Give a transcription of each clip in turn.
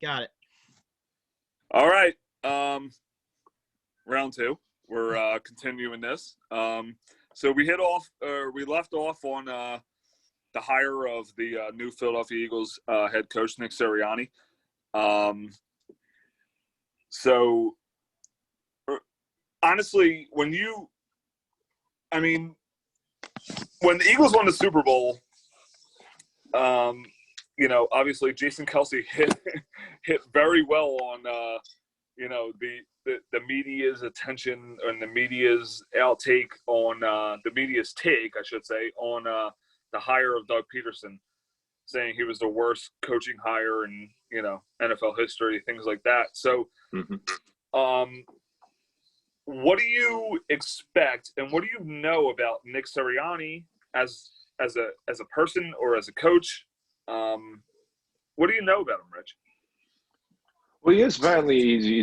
Got it. All right. Round two. We're continuing this. So we left off on the hire of the new Philadelphia Eagles head coach, Nick Sirianni. So honestly, when the Eagles won the Super Bowl, obviously Jason Kelce hit very well on the media's attention and the media's outtake on the media's take, I should say, on the hire of Doug Peterson, saying he was the worst coaching hire in NFL history, things like that. So, what do you expect, and what do you know about Nick Sirianni as a person or as a coach? What do you know about him, Rich? Well, he's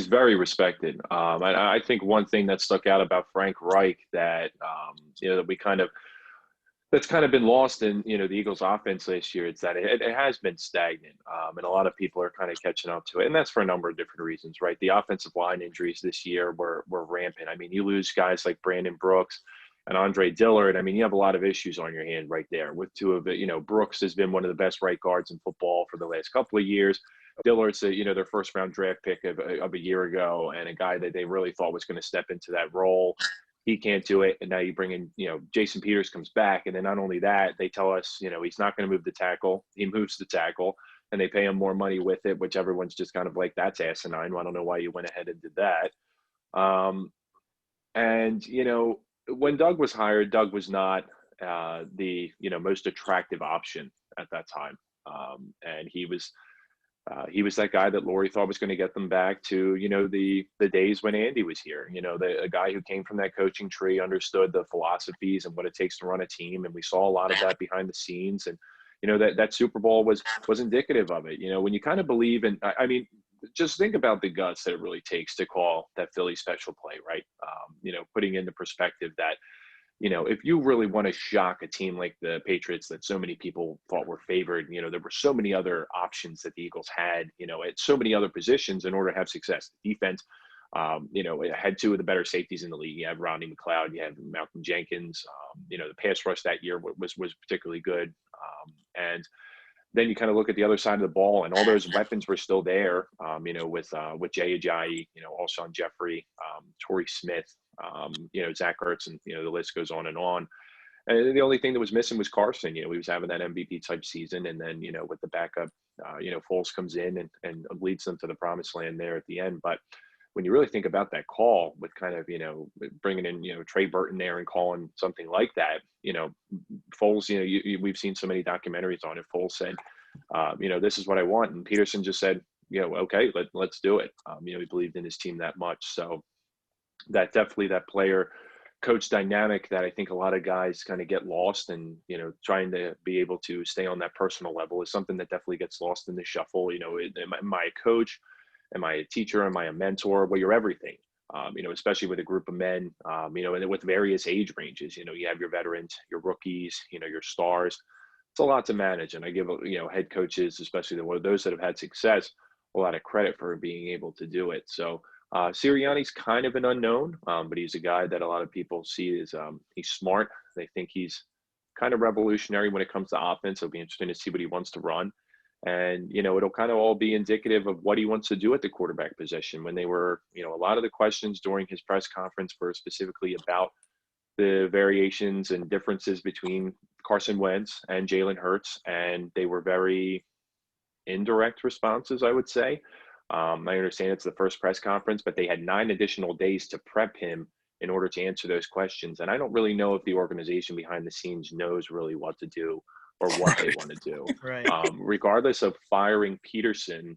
very respected. I think one thing that stuck out about Frank Reich that that's kind of been lost in the Eagles' offense this year. It's that it has been stagnant, and a lot of people are kind of catching up to it, and that's for a number of different reasons, right? The offensive line injuries this year were rampant. I mean, you lose guys like Brandon Brooks and Andre Dillard. I mean, you have a lot of issues on your hand right there with two of it. Brooks has been one of the best right guards in football for the last couple of years. Dillard's their first round draft pick of a year ago, and a guy that they really thought was going to step into that role. He can't do it. And now you bring in, Jason Peters comes back. And then not only that, they tell us, he's not going to move the tackle. He moves the tackle, and they pay him more money with it, which everyone's just kind of like, that's asinine. Well, I don't know why you went ahead and did that. When Doug was hired, Doug was not the most attractive option at that time. And he was that guy that Laurie thought was going to get them back to, the days when Andy was here, a guy who came from that coaching tree, understood the philosophies and what it takes to run a team. And we saw a lot of that behind the scenes. And, that Super Bowl was indicative of it. When you kind of believe in, just think about the guts that it really takes to call that Philly special play, right? Putting into perspective that, if you really want to shock a team like the Patriots that so many people thought were favored, there were so many other options that the Eagles had, at so many other positions in order to have success. The defense, it had two of the better safeties in the league. You had Rodney McLeod, you had Malcolm Jenkins. The pass rush that year was particularly good. And then you kind of look at the other side of the ball, and all those weapons were still there, with Jay Ajayi, Alshon Jeffrey, Torrey Smith, Zach Ertz, and, the list goes on. And the only thing that was missing was Carson. He was having that MVP type season. And then, with the backup, Foles comes in and leads them to the promised land there at the end. But when you really think about that call with kind of, bringing in, Trey Burton there and calling something like that, Foles, we've seen so many documentaries on it. Foles said, this is what I want. And Peterson just said, okay, let's do it. He believed in his team that much. So that definitely that player coach dynamic that I think a lot of guys kind of get lost, and, trying to be able to stay on that personal level is something that definitely gets lost in the shuffle. Am I a coach? Am I a teacher? Am I a mentor? Well, you're everything, especially with a group of men, and with various age ranges. You have your veterans, your rookies, your stars. It's a lot to manage. And I give, head coaches, especially those that have had success, a lot of credit for being able to do it. So Sirianni's kind of an unknown, but he's a guy that a lot of people see as he's smart. They think he's kind of revolutionary when it comes to offense. It'll be interesting to see what he wants to run. And, it'll kind of all be indicative of what he wants to do at the quarterback position. When they were, a lot of the questions during his press conference were specifically about the variations and differences between Carson Wentz and Jalen Hurts. And they were very indirect responses, I would say. I understand it's the first press conference, but they had 9 additional days to prep him in order to answer those questions. And I don't really know if the organization behind the scenes knows really what to do or what they want to do. Right. Regardless of firing Peterson,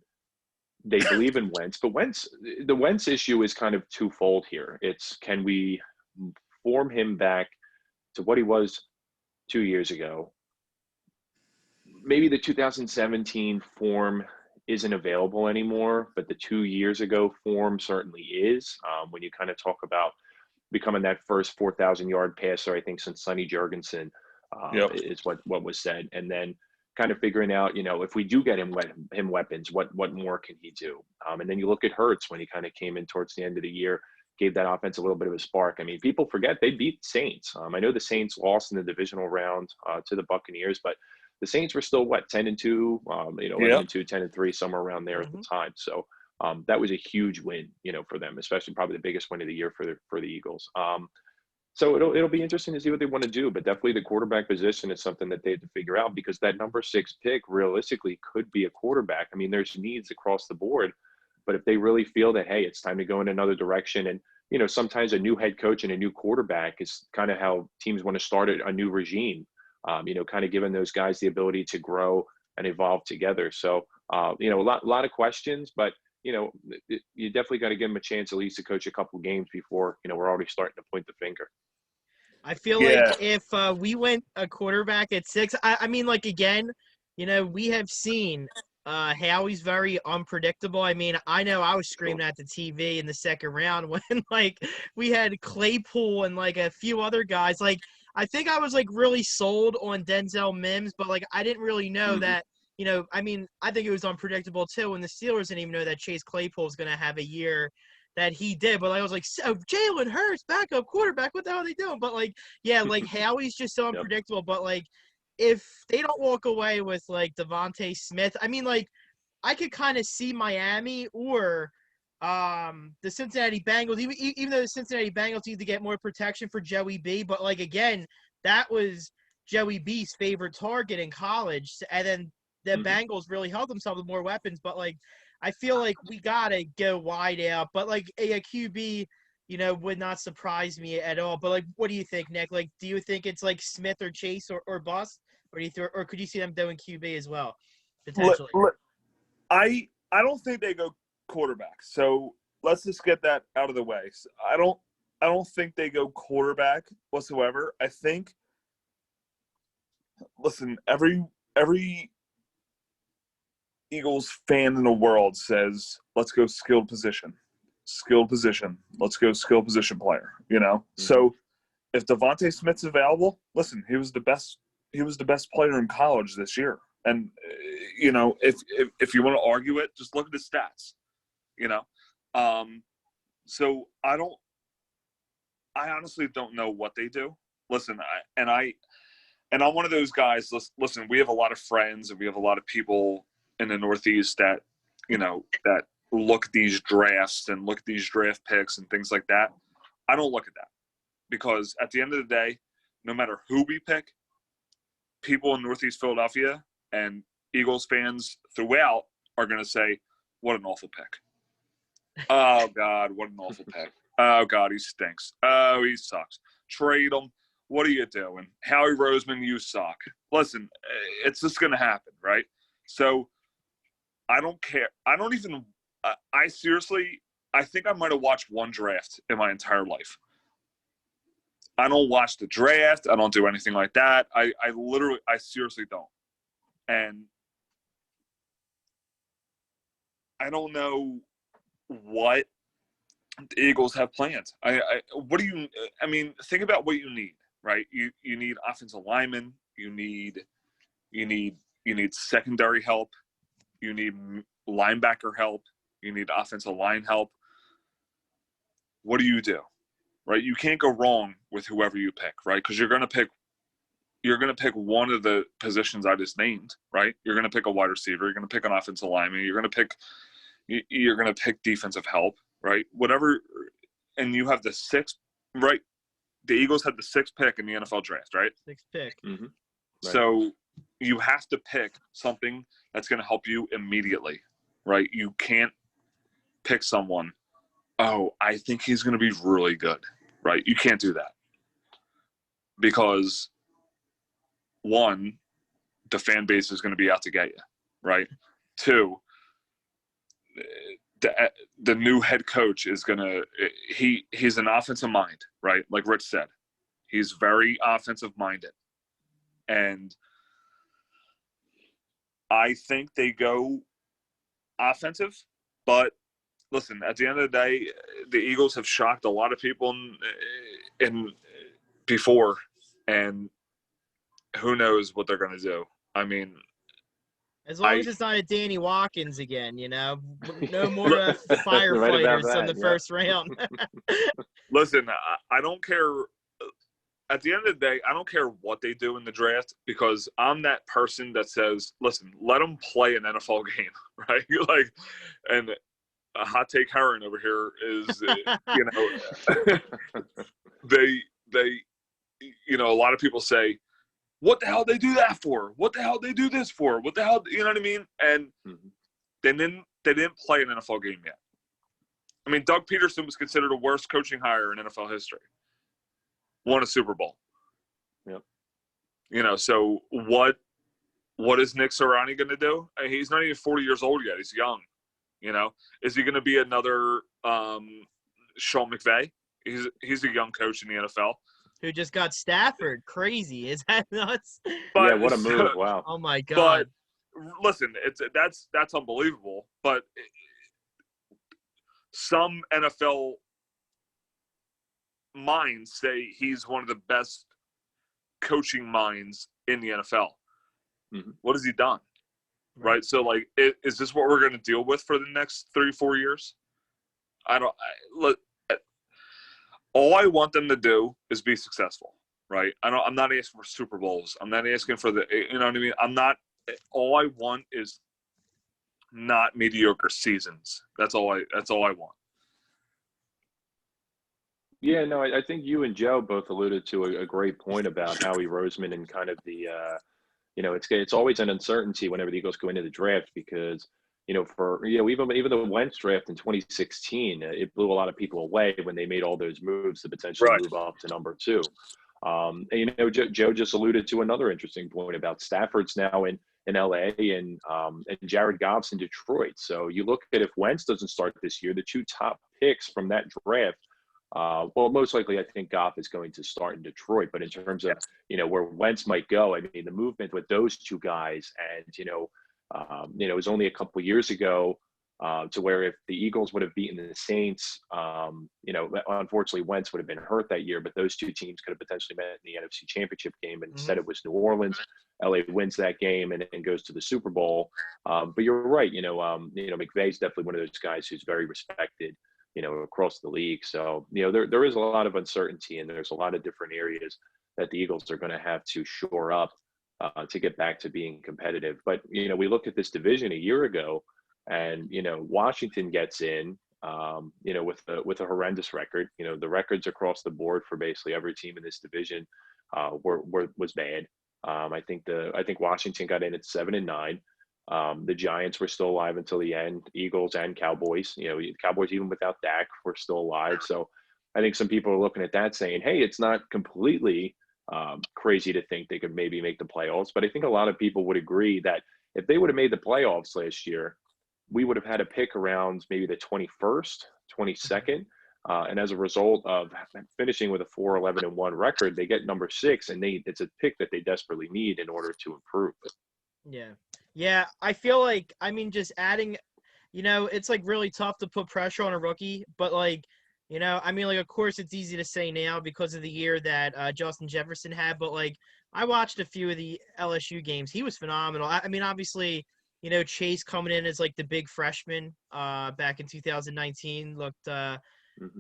they believe in Wentz. But the Wentz issue is kind of twofold here. It's, can we form him back to what he was 2 years ago? Maybe the 2017 form isn't available anymore, but the 2 years ago form certainly is. When you kind of talk about becoming that first 4,000-yard passer, I think since Sonny Jurgensen, Yep. is what was said. And then kind of figuring out, if we do get him weapons, what more can he do? And then you look at Hurts when he kind of came in towards the end of the year, gave that offense a little bit of a spark. I mean, people forget they beat Saints. I know the Saints lost in the divisional round to the Buccaneers, but the Saints were still 10-2, 11-2, 10-3, somewhere around there at the time. So that was a huge win, for them, especially probably the biggest win of the year for the Eagles. So it'll be interesting to see what they want to do, but definitely the quarterback position is something that they have to figure out, because that number 6 pick realistically could be a quarterback. I mean, there's needs across the board, but if they really feel that, hey, it's time to go in another direction, and sometimes a new head coach and a new quarterback is kind of how teams want to start a new regime. Kind of giving those guys the ability to grow and evolve together. So a lot of questions, but you definitely got to give them a chance at least to coach a couple games before we're already starting to point the finger. I feel like if we went a quarterback at 6, I mean, like, again, we have seen Howie's very unpredictable. I mean, I know I was screaming at the TV in the second round when, like, we had Claypool and, like, a few other guys. Like, I think I was, like, really sold on Denzel Mims, but, like, I didn't really know that, I mean, I think it was unpredictable, too, and the Steelers didn't even know that Chase Claypool was going to have a year that he did. But I was like, so Jalen Hurts, backup quarterback, what the hell are they doing? But, like, yeah, like, Howie's just so unpredictable. But, like, if they don't walk away with, like, Devontae Smith, I mean, like, I could kind of see Miami or the Cincinnati Bengals, even though the Cincinnati Bengals need to get more protection for Joey B. But, like, again, that was Joey B's favorite target in college. And then the Bengals really held themselves with more weapons. But, like, I feel like we got to go wide out. But, like, a QB, would not surprise me at all. But, like, what do you think, Nick? Like, do you think it's, like, Smith or Chase or bust? Or could you see them doing QB as well, potentially? I don't think they go quarterback. So let's just get that out of the way. So I don't think they go quarterback whatsoever. I think, listen, every Eagles fan in the world says, let's go skilled position. Let's go skilled position player, So if Devontae Smith's available, listen, he was the best player in college this year. And, if you want to argue it, just look at the stats, So I honestly don't know what they do. Listen, I'm one of those guys, listen, we have a lot of friends and we have a lot of people in the Northeast that, that look at these drafts and look at these draft picks and things like that. I don't look at that, because at the end of the day, no matter who we pick, people in Northeast Philadelphia and Eagles fans throughout are going to say, what an awful pick. Oh, God, what an awful pick. Oh, God, he stinks. Oh, he sucks. Trade him. What are you doing? Howie Roseman, you suck. Listen, it's just going to happen, right? So I don't care. I don't even I seriously – I think I might have watched one draft in my entire life. I don't watch the draft. I don't do anything like that. I seriously don't. And I don't know what the Eagles have planned. Think about what you need, right? You need offensive linemen. You need secondary help. You need linebacker help. You need offensive line help. What do? Right? You can't go wrong with whoever you pick, right? Because you're going to pick one of the positions I just named, right? You're going to pick a wide receiver. You're going to pick an offensive lineman. You're going to pick defensive help, right? Whatever. And you have the 6th, right? The Eagles had the 6th pick in the NFL draft, right? 6th pick. Mm-hmm. Right. So you have to pick something that's going to help you immediately, right? You can't pick someone, oh, I think he's going to be really good, right? You can't do that. Because, one, the fan base is going to be out to get you, right? 2, the new head coach is going to he's an offensive mind, right? Like Rich said, he's very offensive minded. And I think they go offensive, but listen, at the end of the day, the Eagles have shocked a lot of people in before, and who knows what they're going to do. I mean, As long as it's not a Danny Watkins again, no more Right about firefighters on the that, first round. Listen, I don't care. At the end of the day, I don't care what they do in the draft because I'm that person that says, listen, let them play an NFL game, right? Like, and a hot take Heron over here is, they, a lot of people say, what the hell they do that for? What the hell they do this for? What the hell, you know what I mean? And they didn't play an NFL game yet. I mean, Doug Peterson was considered the worst coaching hire in NFL history. Won a Super Bowl. Yep. So what is Nick Sirianni going to do? I mean, he's not even 40 years old yet. He's young. Is he going to be another Sean McVay? He's a young coach in the NFL. Who just got Stafford. Crazy. Is that nuts? But, yeah, what a move. Wow. Oh, my God. But, listen, that's unbelievable. But some NFL minds say he's one of the best coaching minds in the NFL. What has he done? Right? So, like, is this what we're going to deal with for the next 3-4 years? All I want them to do is be successful, right? I'm not asking for Super Bowls. I'm not asking for you know what I mean? All I want is not mediocre seasons. That's all I want. Yeah, no, I think you and Joe both alluded to a great point about Howie Roseman and kind of the, it's always an uncertainty whenever the Eagles go into the draft because, even the Wentz draft in 2016, it blew a lot of people away when they made all those moves to potentially move up to number 2. And, Joe just alluded to another interesting point about Stafford's now in LA and Jared Goff's in Detroit. So you look at if Wentz doesn't start this year, the 2 top picks from that draft. Most likely, I think Goff is going to start in Detroit. But in terms of where Wentz might go, I mean, the movement with those 2 guys, and it was only a couple years ago to where if the Eagles would have beaten the Saints, unfortunately Wentz would have been hurt that year. But those 2 teams could have potentially met in the NFC Championship game, and instead it was New Orleans. LA wins that game and goes to the Super Bowl. But you're right. McVay's definitely one of those guys who's very respected. Across the league. So, there is a lot of uncertainty and there's a lot of different areas that the Eagles are going to have to shore up to get back to being competitive. But, we look at this division a year ago and, Washington gets in, with a horrendous record. The records across the board for basically every team in this division was bad. I think Washington got in at 7-9. The Giants were still alive until the end. Eagles and Cowboys, Cowboys even without Dak were still alive. So I think some people are looking at that saying, hey, it's not completely crazy to think they could maybe make the playoffs. But I think a lot of people would agree that if they would have made the playoffs last year, we would have had a pick around maybe the 21st, 22nd. And as a result of finishing with a 4-11-1 record, they get number 6, and it's a pick that they desperately need in order to improve. Yeah, I feel like, just adding, it's like really tough to put pressure on a rookie, but of course it's easy to say now because of the year that Justin Jefferson had, but I watched a few of the LSU games. He was phenomenal. Obviously, Chase coming in as like the big freshman back in 2019 looked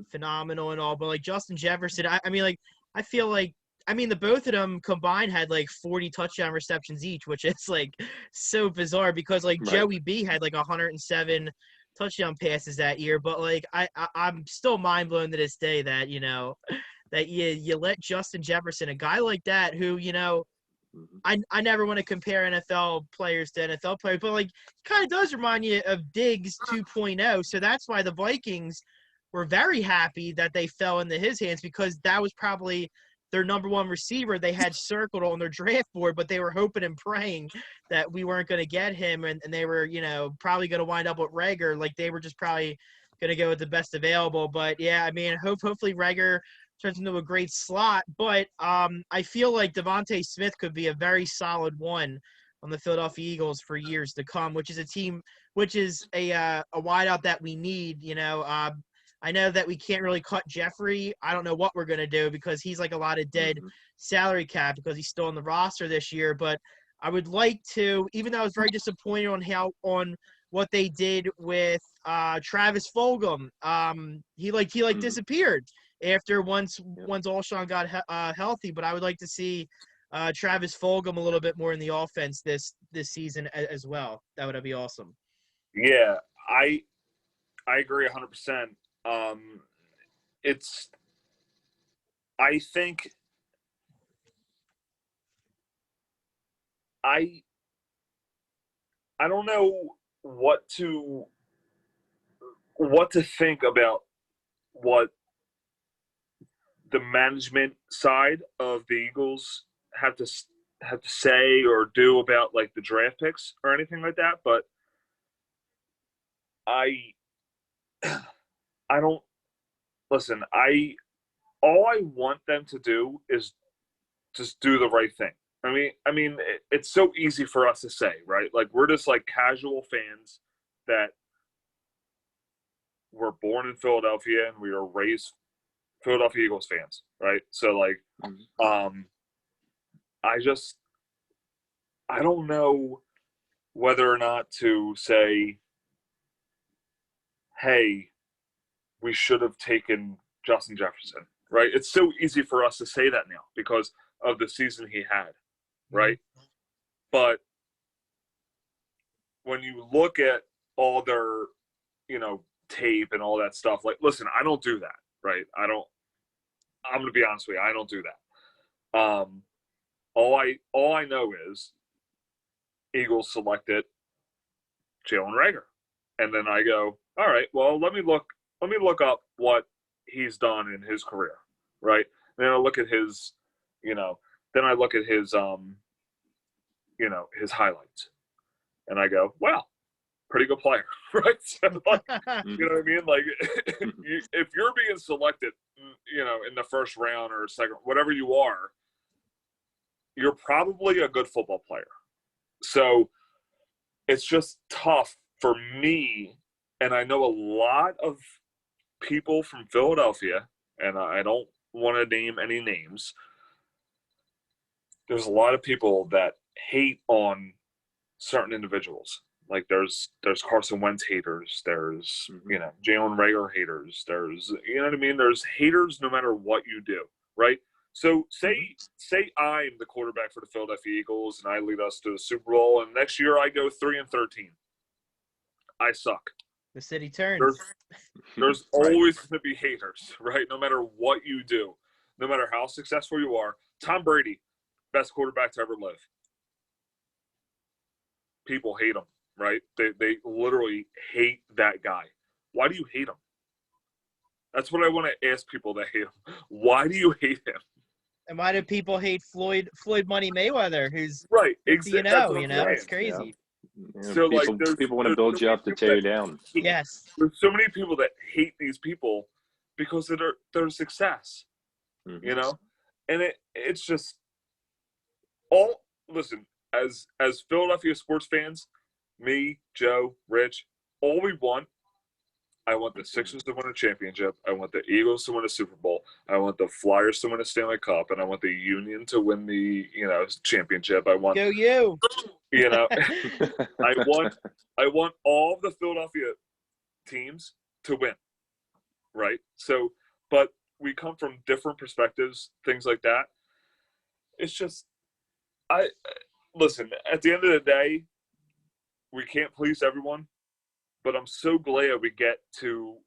phenomenal and all, but Justin Jefferson, I feel like the both of them combined had 40 touchdown receptions each, which is so bizarre because right. Joey B had 107 touchdown passes that year. But I'm still mind blown to this day that, that you let Justin Jefferson, a guy like that who, I never want to compare NFL players to NFL players, but kind of does remind you of Diggs 2.0. So that's why the Vikings were very happy that they fell into his hands because that was probably their number 1 receiver they had circled on their draft board, but they were hoping and praying that we weren't going to get him, and they were, probably going to wind up with Reagor. They were just probably going to go with the best available. But, yeah, hopefully Reagor turns into a great slot. But I feel like Devontae Smith could be a very solid one on the Philadelphia Eagles for years to come, which is a wideout that we need, I know that we can't really cut Jeffrey. I don't know what we're going to do because he's a lot of dead salary cap because he's still on the roster this year. But I would like to, even though I was very disappointed on what they did with Travis Fulgham. He disappeared after once Alshon got healthy. But I would like to see Travis Fulgham a little bit more in the offense this season as well. That would be awesome. Yeah, I agree 100%. I think I don't know what to think about what the management side of the Eagles have to say or do about like the draft picks or anything like that, but I don't listen. All I want them to do is just do the right thing. I mean, it's so easy for us to say, right? Like we're just like casual fans that were born in Philadelphia and we were raised Philadelphia Eagles fans, right? So like, I don't know whether or not to say, hey, we should have taken Justin Jefferson, right? It's so easy for us to say that now because of the season he had, right? Mm-hmm. But when you look at all their, tape and all that stuff, like, listen, I don't do that, right? I'm going to be honest with you. I don't do that. All I know is Eagles selected Jalen Reagor. And then I go, all right, well, let me look up what he's done in his career, right? And then I look at his, then I look at his, his highlights. And I go, wow, pretty good player, right? So, like, you know what I mean? Like, if you're being selected, in the first round or second, whatever you are, you're probably a good football player. So it's just tough for me, and I know a lot of people from Philadelphia, and I don't want to name any names. There's a lot of people that hate on certain individuals. Like there's Carson Wentz haters, there's Jalen Reagor haters, there's what I mean. There's haters no matter what you do, right? So say I'm the quarterback for the Philadelphia Eagles and I lead us to the Super Bowl, and next year I go 3-13. I suck. The city turns. There's always going to be haters, right? No matter what you do, no matter how successful you are. Tom Brady, best quarterback to ever live. People hate him, right? They literally hate that guy. Why do you hate him? That's what I want to ask people that hate him. Why do you hate him? And why do people hate Floyd Money Mayweather, who's right? Exactly. It's crazy. Yeah. So people want to build you up to tear you down. Yes. There's so many people that hate these people because of their success, and it's just all. Listen, as Philadelphia sports fans, me, Joe, Rich, all we want. I want the Sixers to win a championship. I want the Eagles to win a Super Bowl. I want the Flyers to win a Stanley Cup, and I want the Union to win the championship. I want you. I want all of the Philadelphia teams to win, right? So, but we come from different perspectives, things like that. It's just, listen. At the end of the day, we can't please everyone. But I'm so glad we get to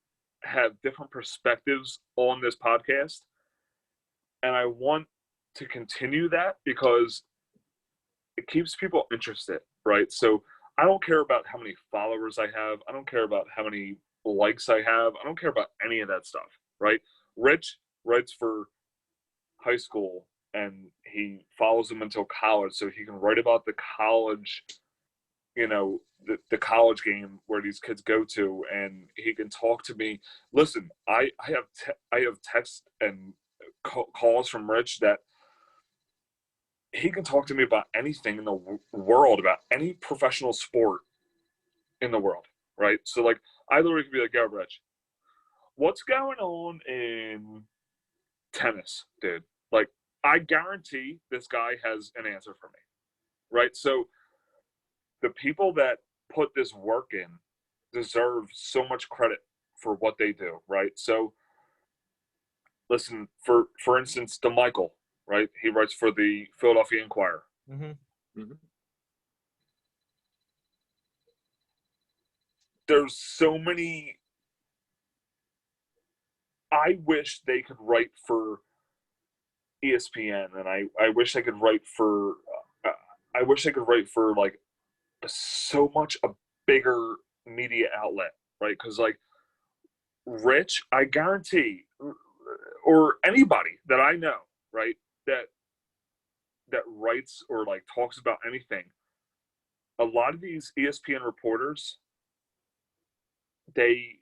have different perspectives on this podcast. And I want to continue that because it keeps people interested, right? So I don't care about how many followers I have. I don't care about how many likes I have. I don't care about any of that stuff, right? Rich writes for high school and he follows them until college so he can write about the college, the college game where these kids go to, and he can talk to me. Listen, I have texts and calls from Rich that he can talk to me about anything in the world, about any professional sport in the world, right? So, like, I literally could be like, yo, Rich, what's going on in tennis, dude? Like, I guarantee this guy has an answer for me, right? So the people that put this work in deserve so much credit for what they do, right? So listen, for instance, DeMichael, right? He writes for the Philadelphia Inquirer. Mm-hmm. Mm-hmm. There's so many. I wish they could write for ESPN, and I wish I could write for. I wish I could write for like so much a bigger media outlet, right? Because like Rich, I guarantee, or anybody that I know, right, that writes or like talks about anything, a lot of these ESPN reporters, they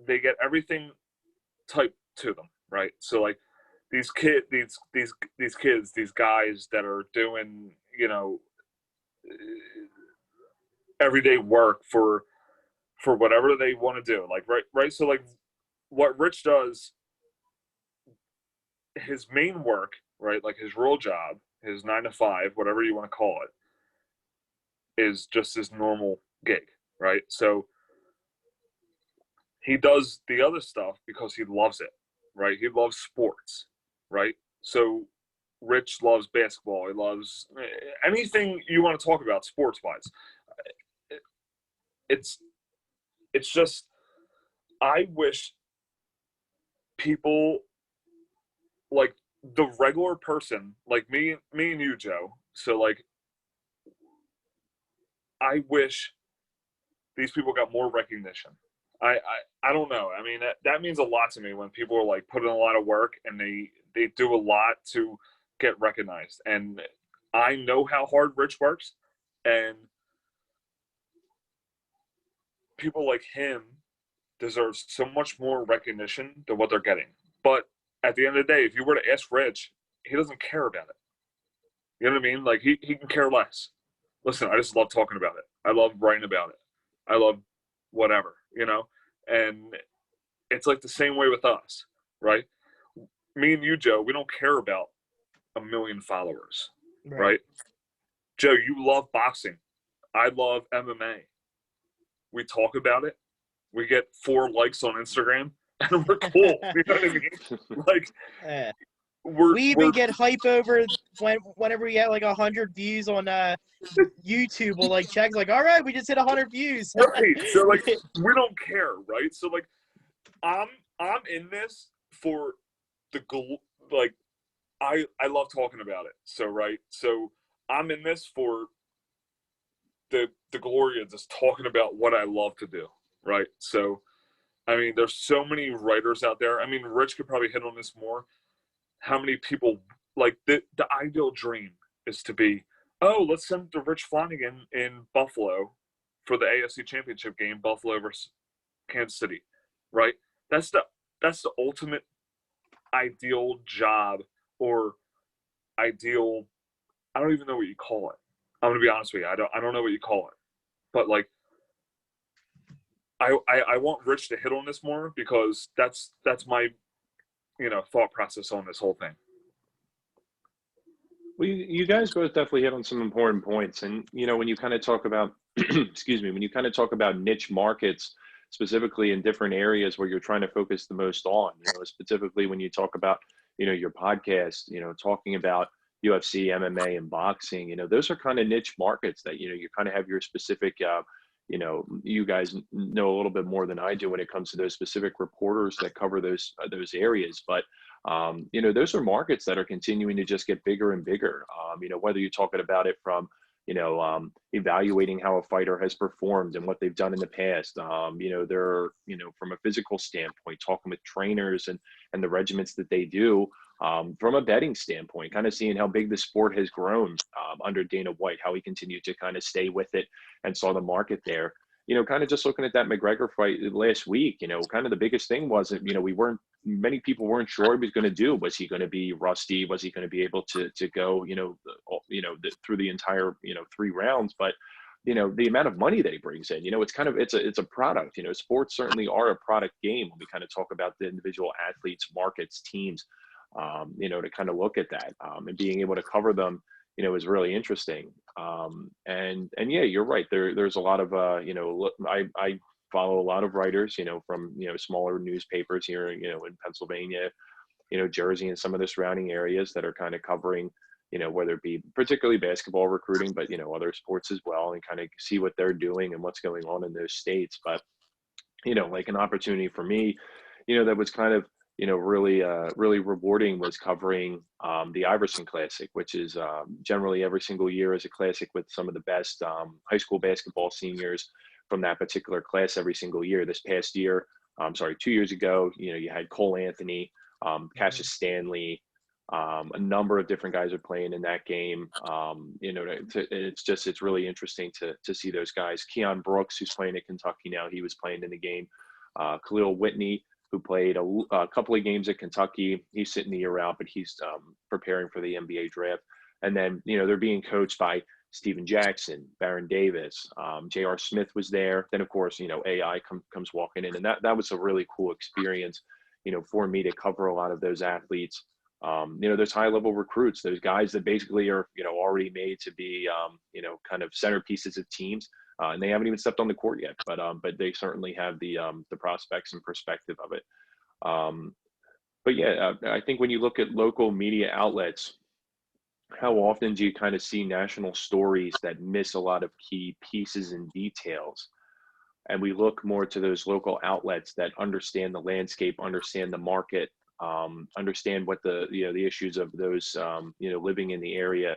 get everything typed to them, right? So like these kids, these guys that are doing, you know, everyday work for whatever they want to do, like right. So like what Rich does, his main work, right, like his real job, his 9 to 5, whatever you want to call it, is just his normal gig, right? So he does the other stuff because he loves it, right? He loves sports, right? So Rich loves basketball. He loves anything you want to talk about sports wise. It's just, I wish people like the regular person, like me and you, Joe. So like, I wish these people got more recognition. I don't know. I mean, that means a lot to me when people are like putting a lot of work and they do a lot to get recognized. And I know how hard Rich works, and people like him deserve so much more recognition than what they're getting. But at the end of the day, if you were to ask Rich, he doesn't care about it. You know what I mean? Like he can care less. Listen, I just love talking about it. I love writing about it. I love whatever, you know? And it's like the same way with us, right? Me and you, Joe, we don't care about 1 million followers, right? Joe, you love boxing. I love MMA. We talk about it. We get 4 likes on Instagram, and we're cool. You know what I mean? Like, we even get hype over whenever we get like 100 views on YouTube. We'll like check, like, all right, we just hit 100 views. Right. So like, we don't care, right? So like, I'm in this for the like, I love talking about it. So right. So I'm in this for the glory of just talking about what I love to do. Right. So I mean, there's so many writers out there. I mean, Rich could probably hit on this more. How many people, like, the ideal dream is to be, oh, let's send to Rich Flanagan in Buffalo for the AFC Championship game, Buffalo versus Kansas City, right? That's the ultimate ideal job, or ideal, I don't even know what you call it. I'm gonna be honest with you. I don't know what you call it. But like, I want Rich to hit on this more, because that's my, you know, thought process on this whole thing. Well, you guys both definitely hit on some important points. And, you know, when you kind of talk about, excuse me, when you kind of talk about niche markets, specifically in different areas where you're trying to focus the most on, you know, specifically when you talk about, you know, your podcast, you know, talking about UFC, MMA, and boxing, you know, those are kind of niche markets that, you know, you kind of have your specific, you know, you guys know a little bit more than I do when it comes to those specific reporters that cover those areas. But you know, those are markets that are continuing to just get bigger and bigger. You know, whether you're talking about it from, you know, evaluating how a fighter has performed and what they've done in the past. You know, they're, you know, from a physical standpoint, talking with trainers and the regiments that they do. From a betting standpoint, kind of seeing how big the sport has grown under Dana White, how he continued to kind of stay with it and saw the market there. You know, kind of just looking at that McGregor fight last week, you know, kind of the biggest thing was that, you know, many people weren't sure he was going to do. Was he going to be rusty? Was he going to be able to go, you know, through the entire, you know, 3 rounds? But, you know, the amount of money that he brings in, you know, it's kind of, it's a product, you know, sports certainly are a product game when we kind of talk about the individual athletes, markets, teams, you know, to kind of look at that and being able to cover them, is really interesting. And yeah, you're right. There's a lot of, I follow a lot of writers, from, smaller newspapers here, in Pennsylvania, Jersey and some of the surrounding areas that are kind of covering, whether it be particularly basketball recruiting, but, other sports as well, and kind of see what they're doing and what's going on in those states. But, like an opportunity for me, that was kind of, really rewarding was covering the Iverson Classic, which is generally every single year is a classic with some of the best high school basketball seniors from that particular class every single year. This past year, 2 years ago, you had Cole Anthony, Cassius Stanley, a number of different guys are playing in that game. It's really interesting to see those guys. Keon Brooks, who's playing at Kentucky now, he was playing in the game. Khalil Whitney, who played a couple of games at Kentucky. He's sitting the year out, but he's preparing for the NBA draft. And then, they're being coached by Steven Jackson, Baron Davis, J.R. Smith was there. Then, of course, AI comes walking in. And that was a really cool experience, for me to cover a lot of those athletes. Those high-level recruits, those guys that basically are, already made to be, kind of centerpieces of teams. And they haven't even stepped on the court yet, but they certainly have the prospects and perspective of it. But yeah, I think when you look at local media outlets, how often do you kind of see national stories that miss a lot of key pieces and details? And we look more to those local outlets that understand the landscape, understand the market, understand what the issues of those living in the area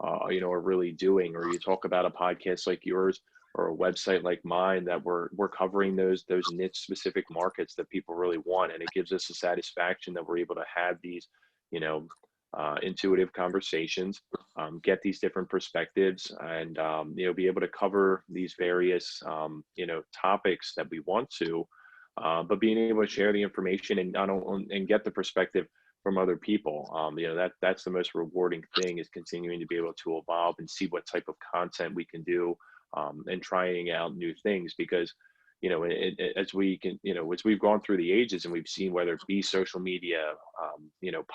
are really doing. Or you talk about a podcast like yours, or a website like mine, that we're covering those niche specific markets that people really want. And it gives us a satisfaction that we're able to have these, intuitive conversations, get these different perspectives, and, be able to cover these various, topics that we want to, but being able to share the information and get the perspective from other people. That's the most rewarding thing, is continuing to be able to evolve and see what type of content we can do, and trying out new things. Because, as we've gone through the ages and we've seen, whether it be social media,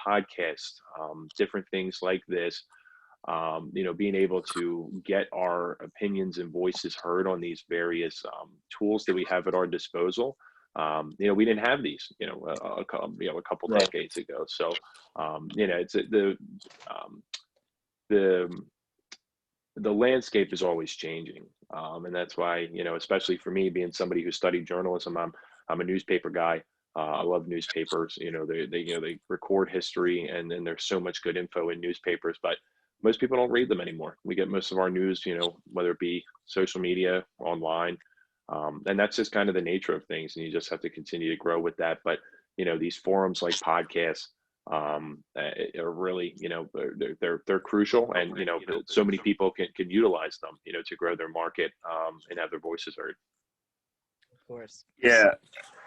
podcasts, different things like this, being able to get our opinions and voices heard on these various tools that we have at our disposal. We didn't have these, a couple decades ago. So, it's the landscape is always changing. And that's why, especially for me, being somebody who studied journalism, I'm a newspaper guy. I love newspapers. They record history, and then there's so much good info in newspapers, but most people don't read them anymore. We get most of our news, whether it be social media, online, and that's just kind of the nature of things. And you just have to continue to grow with that. But, these forums like podcasts, are really, they're crucial, and, so many people can utilize them, to grow their market, and have their voices heard. Of course. Yeah.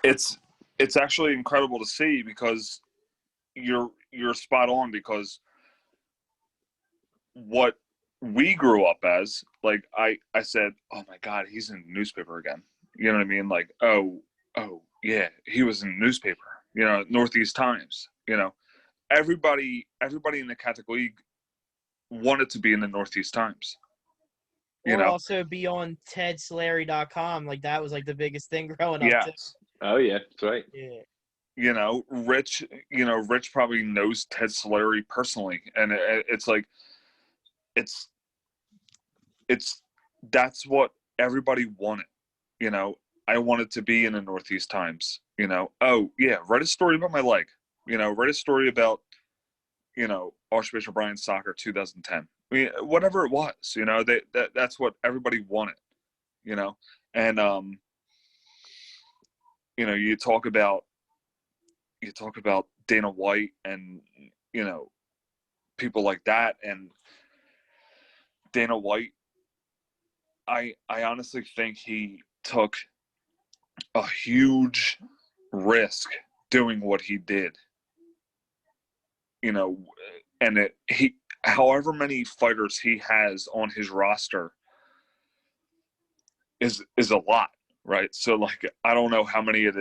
It's actually incredible to see, because you're spot on, because what we grew up as, like, I said, oh my God, he's in the newspaper again. You know what I mean? Like, oh yeah, he was in the newspaper, Northeast Times, everybody in the Catholic League wanted to be in the Northeast Times. Also be on TedSolari.com. Like, that was like the biggest thing growing up. Yes. Oh yeah, that's right. Yeah. Rich probably knows Ted Solari personally, and it's like, that's what everybody wanted. I wanted to be in the Northeast Times. Oh yeah, write a story about my leg. Write a story about, Archbishop Bryant's soccer 2010. I mean, whatever it was, that's what everybody wanted. And you talk about Dana White and, people like that. And Dana White, I honestly think he took a huge risk doing what he did. And however many fighters he has on his roster is a lot, right? So, like, I don't know how many it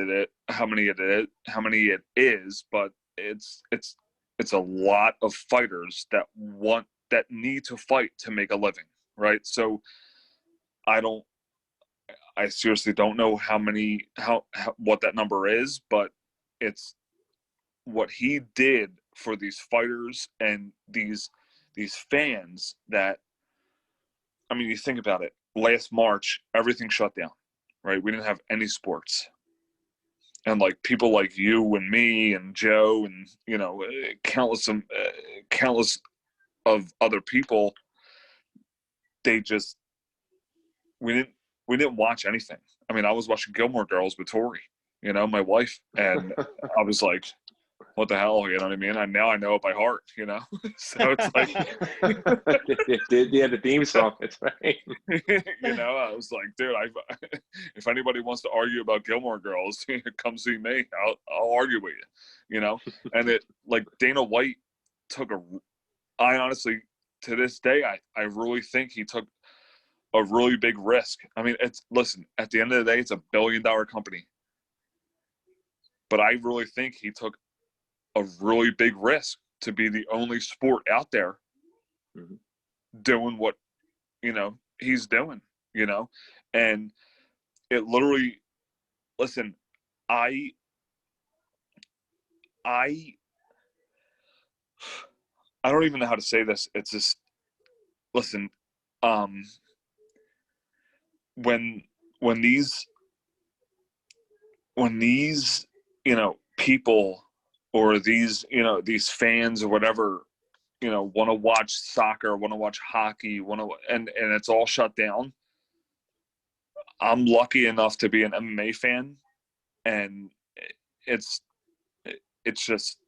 is, but it's a lot of fighters that want that need to fight to make a living, right? So I seriously don't know how what that number is, but it's what he did for these fighters and these fans that, I mean, you think about it, last March, everything shut down, right? We didn't have any sports. And like people like you and me and Joe and, you know, countless of other people, we didn't watch anything. I mean, I was watching Gilmore Girls with Tori, you know, my wife, and I was like, what the hell, you know what I mean? Now I know it by heart, you know? So it's like yeah, the theme song, it's right. You know, I was like, dude, if anybody wants to argue about Gilmore Girls, come see me. I'll argue with you, you know? And it, like, Dana White I honestly, to this day, I really think he took a really big risk. I mean, listen, at the end of the day, it's $1 billion company. But I really think he took a really big risk to be the only sport out there doing what, you know, he's doing, you know? And it literally, listen, I don't even know how to say this. It's just, listen, when these, you know, people or these, you know, these fans or whatever, you know, want to watch soccer, want to watch hockey, and it's all shut down. I'm lucky enough to be an MMA fan, and it's just,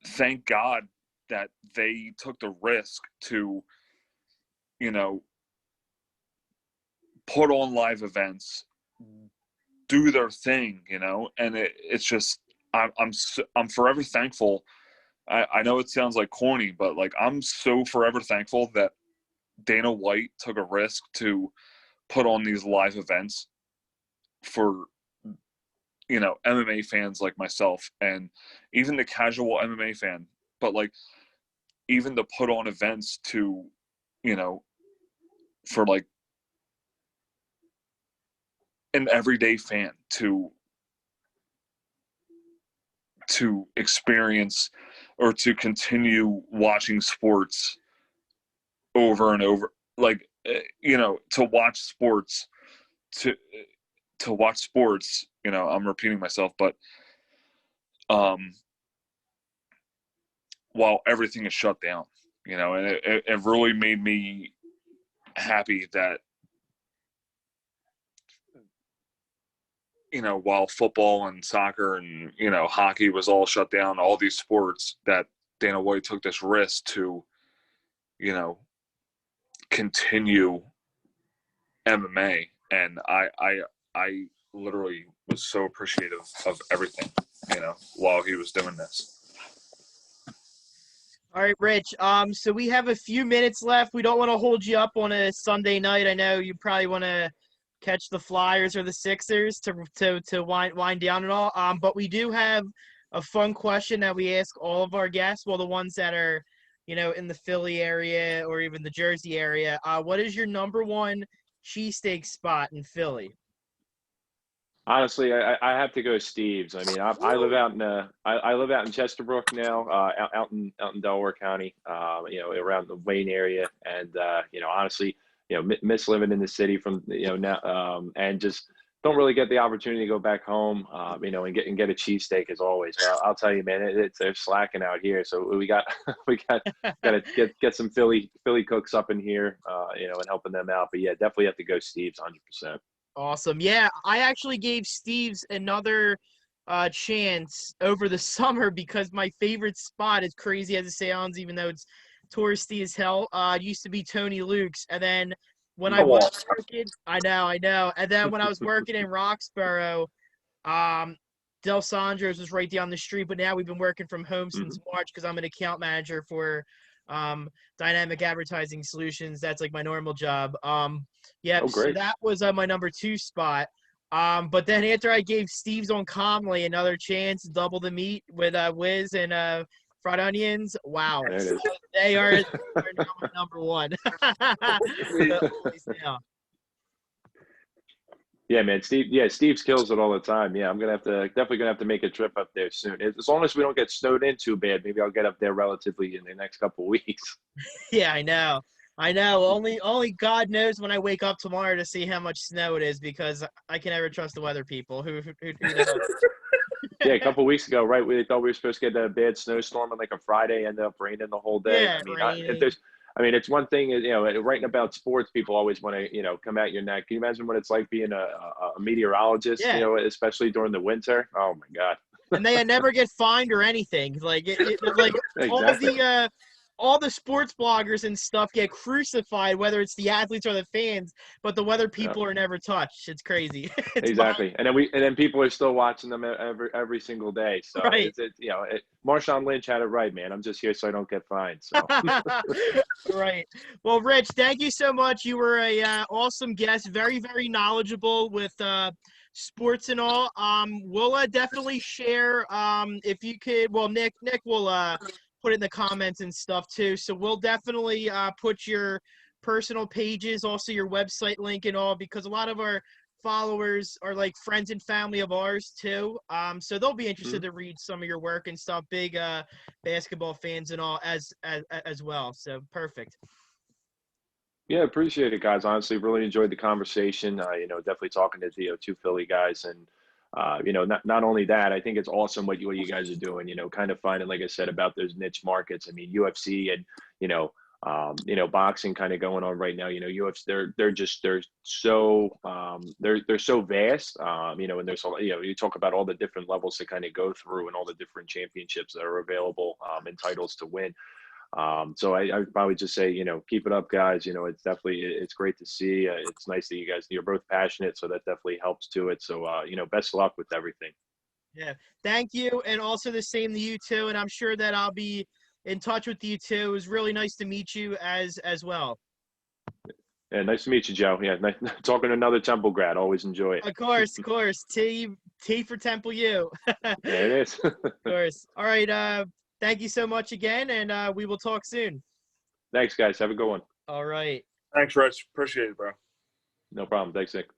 thank God that they took the risk to, you know, put on live events, do their thing, you know, and it's just, I'm forever thankful. I know it sounds like corny, but like I'm so forever thankful that Dana White took a risk to put on these live events for, you know, MMA fans like myself and even the casual MMA fan, but like even to put on events to, you know, for like an everyday fan to experience or to continue watching sports over and over, like, you know, to watch sports, you know, I'm repeating myself, but while everything is shut down, you know, and it really made me happy that, you know, while football and soccer and, you know, hockey was all shut down, all these sports, that Dana White took this risk to, you know, continue MMA. And I literally was so appreciative of everything, you know, while he was doing this. All right, Rich. So we have a few minutes left. We don't want to hold you up on a Sunday night. I know you probably want to catch the Flyers or the Sixers to wind down and all. But we do have a fun question that we ask all of our guests. Well, the ones that are, you know, in the Philly area or even the Jersey area. What is your number one cheesesteak spot in Philly? Honestly, I have to go Steve's. I mean, I live out in I live out in Chesterbrook now, out in Delaware County, you know, around the Wayne area, and you know, honestly, you know, miss living in the city from, you know, now, and just don't really get the opportunity to go back home, you know, and get a cheesesteak as always. But I'll tell you, man, they're slacking out here, so we got to get some Philly cooks up in here, you know, and helping them out. But yeah, definitely have to go Steve's 100%. Awesome. Yeah, I actually gave Steve's another chance over the summer because my favorite spot, as crazy as it sounds, even though it's touristy as hell, it used to be Tony Luke's. And then when I was working, I know. And then when I was working in Roxborough, Del Sandro's was right down the street, but now we've been working from home since March because I'm an account manager for Dynamic Advertising Solutions. That's like my normal job. Yeah, Oh, so that was my number 2 spot. But then after I gave Steve's on Conley another chance, double the meat with Wiz and fried onions. Wow, There it is. they are now my number one. Always now. Yeah, man. Steve's kills it all the time. Yeah, I'm definitely gonna have to make a trip up there soon. As long as we don't get snowed in too bad, maybe I'll get up there relatively in the next couple of weeks. Yeah, I know. I know. Only God knows when I wake up tomorrow to see how much snow it is, because I can never trust the weather people. Who knows? Yeah, a couple of weeks ago, right? We thought we were supposed to get a bad snowstorm on like a Friday, ended up raining the whole day. Yeah, I mean, raining. it's one thing, writing about sports, people always want to, come at your neck. Can you imagine what it's like being a meteorologist, Yeah. especially during the winter? Oh my God. And they never get fined or anything. Like like Exactly. all the sports bloggers and stuff get crucified, whether it's the athletes or the fans, but the weather Yeah, people are never touched. It's crazy. It's wild. exactly. And then people are still watching them every single day. So Right. Marshawn Lynch had it right, man. I'm just here so I don't get fined. So Right. Well, Rich, thank you so much. You were a awesome guest, very, very knowledgeable with sports and all. We'll definitely share if you could. Well, Nick will put it in the comments and stuff too. So we'll definitely put your personal pages, also your website link and all, because a lot of our followers are like friends and family of ours too. So they'll be interested to read some of your work and stuff. Big basketball fans and all as well. So perfect. yeah, appreciate it, guys. Honestly, really enjoyed the conversation. Definitely talking to the two Philly guys, and not only that, I think it's awesome what you guys are doing. Kind of finding, like I said, about those niche markets. I mean, UFC and boxing kind of going on right now. UFC, they're so vast. And there's you talk about all the different levels to kind of go through and all the different championships that are available and titles to win. So I would probably just say, keep it up, guys. It's great to see. It's nice that you're both passionate, so that definitely helps to it. So, best of luck with everything. Yeah. Thank you. And also the same to you too. And I'm sure that I'll be in touch with you too. It was really nice to meet you as well. Yeah, nice to meet you, Joe. Yeah, nice, talking to another Temple grad. Always enjoy it. Of course. T for Temple U. There it is. Of course. All right. Thank you so much again, and we will talk soon. Thanks, guys. Have a good one. All right. Thanks, Rich. Appreciate it, bro. No problem. Thanks, Nick.